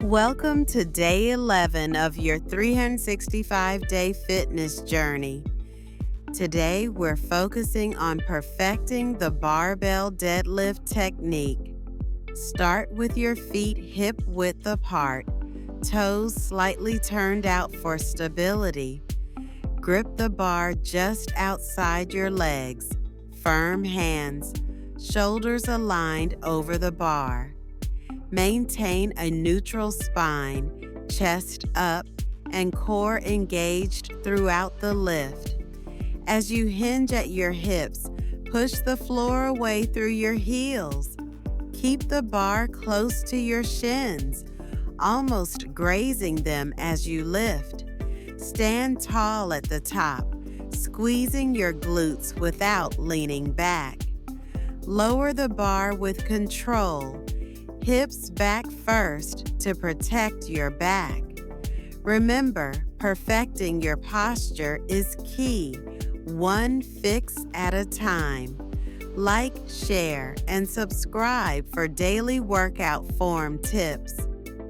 Welcome to day 11 of your 365-day fitness journey. Today, we're focusing on perfecting the barbell deadlift technique. Start with your feet hip-width apart, toes slightly turned out for stability. Grip the bar just outside your legs, firm hands, shoulders aligned over the bar. Maintain a neutral spine, chest up, and core engaged throughout the lift. As you hinge at your hips, push the floor away through your heels. Keep the bar close to your shins, almost grazing them as you lift. Stand tall at the top, squeezing your glutes without leaning back. Lower the bar with control. Hips back first to protect your back. Remember, perfecting your posture is key, one fix at a time. Like, share, and subscribe for daily workout form tips.